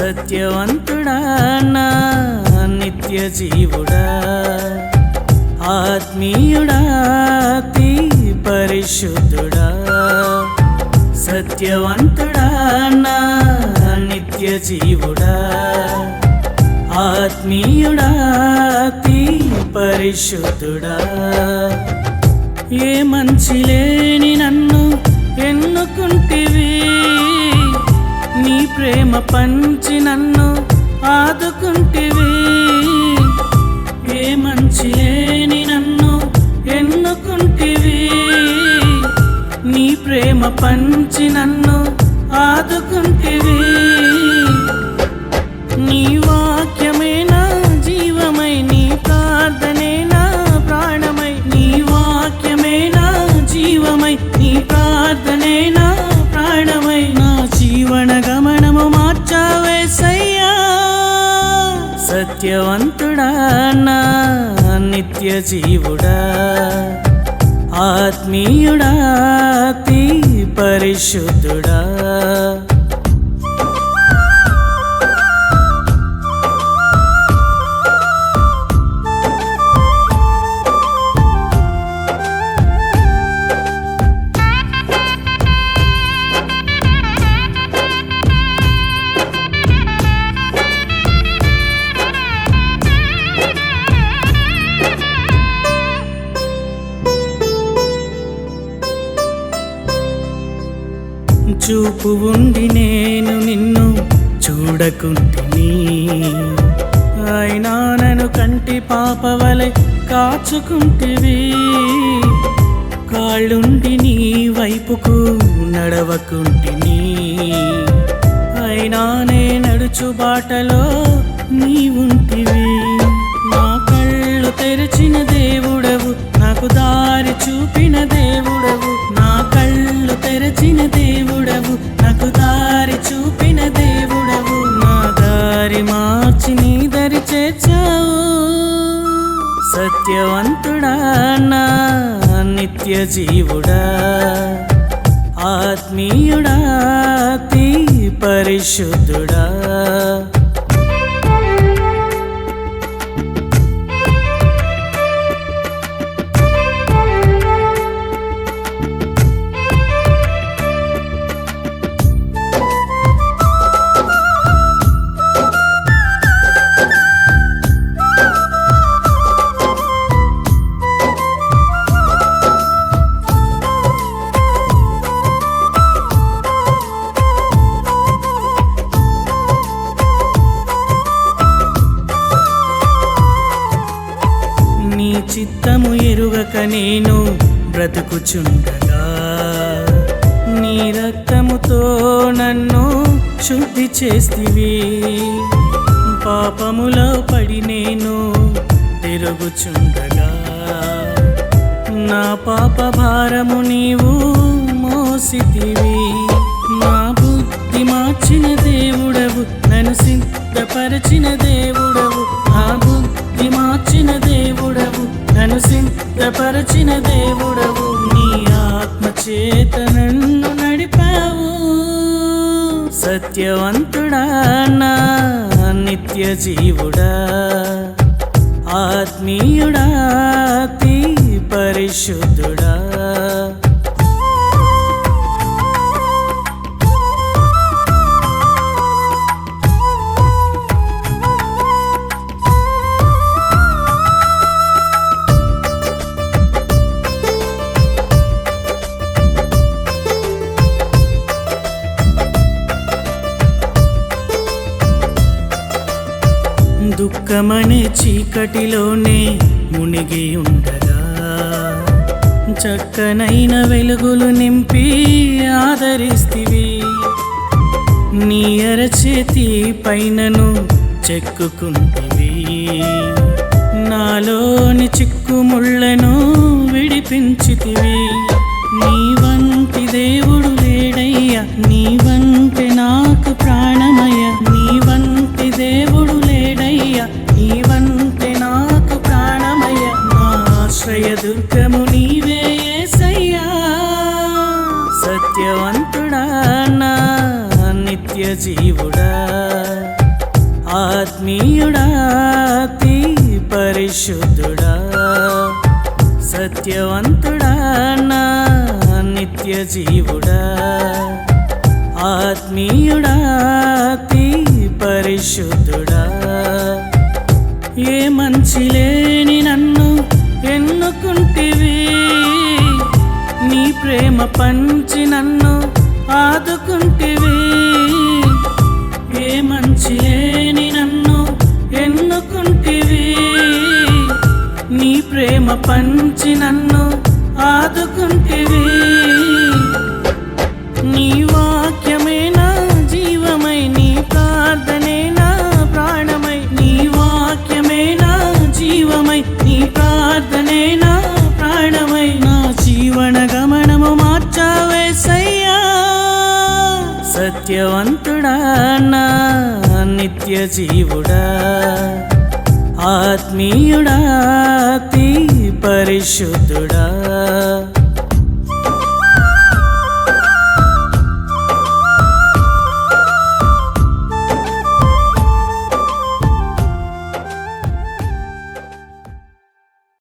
సత్యవంతుడా నా నిత్య జీవుడా, ఆత్మీయుడా అతి పరిశుద్ధుడా. సత్యవంతుడా నా నిత్య జీవుడా, ఆత్మీయుడా అతి పరిశుద్ధుడా. ఏ మంచి లేని నన్ను ఎన్నుకుంటివి, నీ ప్రేమ పంచి నన్ను ఆదుకుంటివి. ఏ మంచి లేని నన్ను ఎన్నుకుంటివి, నీ ప్రేమ పంచి నన్ను ఆదుకుంటివి. నీ వాక్యమే నా జీవమై, నీ ప్రార్థనే నా ప్రాణమై. నీ వాక్యమే నా జీవమై, నీ ప్రార్థనే నా ప్రాణమై. నా జీవన గమనము మార్చావేసయ్యా. సత్యవంతుడా నా నిత్య జీవుడా, ఆత్మీయుడా అతి పరిశుద్ధుడా. చూపు ఉండి నేను నిన్ను చూడకుంటిని, అయినా నన్ను కంటి పాపవలె కాచుకుంటివి. కాళ్ళుండి నీ వైపుకు నడవకుంటిని, అయినా నే నడుచు బాటలో నీ ఉంటివి. నా కళ్ళు తెరిచిన దేవుడవు, నాకు దారి చూపిన దేవుడవు. నా కళ్ళు తెరచిన దేవుడవు, నాకు దారి చూపిన దేవుడవు. నా దారి మార్చి నీ దరి చేర్చావు. సత్యవంతుడా నా నిత్య జీవుడా, ఆత్మీయుడా అతి పరిశుద్ధుడా. చిత్తము ఎరుగక నేను బ్రతుకుచుండగా, నీ రక్తముతో నన్ను శుద్ధి చేస్తివి. పాపములో పడి నేను తిరుగుచుండగా, నా పాప భారము నీవు మోసితివి. నా బుద్ధి మార్చిన దేవుడవు, నన్ను సిద్ధపరచిన దేవుడవు. నా బుద్ధి మార్చిన దేవుడవు, నన్ను సిద్ధపరచిన దేవుడవు. నీ ఆత్మ చేత నన్ను నడిపావు. సత్యవంతుడా నా నిత్య జీవుడా, ఆత్మీయుడా అతి పరిశుద్ధుడా. దుఃఖమనే చీకటిలోనే మునిగి ఉండగా, చక్కనైన వెలుగులు నింపి ఆదరిస్తివి. నీ అరచేతి పైనను చెక్కుకుంటివి, నాలోని చిక్కుముళ్ళను విడిపించితివి. నీ వంటి దేవుడు లేడయ్యా, నీ వంటి నాకు ప్రాణమయ. నీ వంటి దేవుడు లేడయ్యా, నీ వంటి నాకు ప్రాణమయ. నా ఆశ్రయ దుర్గము నీవే యేసయ్యా. సత్యవంతుడా నా నిత్య జీవుడా, ఆత్మీయుడా అతి పరిశుద్ధుడా సత్యవంతుడా నా నిత్య జీవుడా ఆత్మీయుడా అతి పరిశుద్ధుడా ఏ మంచి లేని నన్ను ఎన్నుకుంటివి నీ ప్రేమ పంచి నన్ను ఆదుకుంటివి ఏ మంచి లేని నన్ను ఎన్నుకుంటివి నీ ప్రేమ పంచి నన్ను ఆదుకుంటివి నీ వాక్యమే నా జీవమై నీ ప్రార్థనే నా ప్రాణమై నీ వాక్యమే నా జీవమై నీ ప్రార్థనే నా ప్రాణమై నా జీవన గమనము మార్చావేసయ్యా సత్యవంతుడా నా నిత్య జీవుడా ఆత్మీయుడా అతి పరిశుద్ధుడా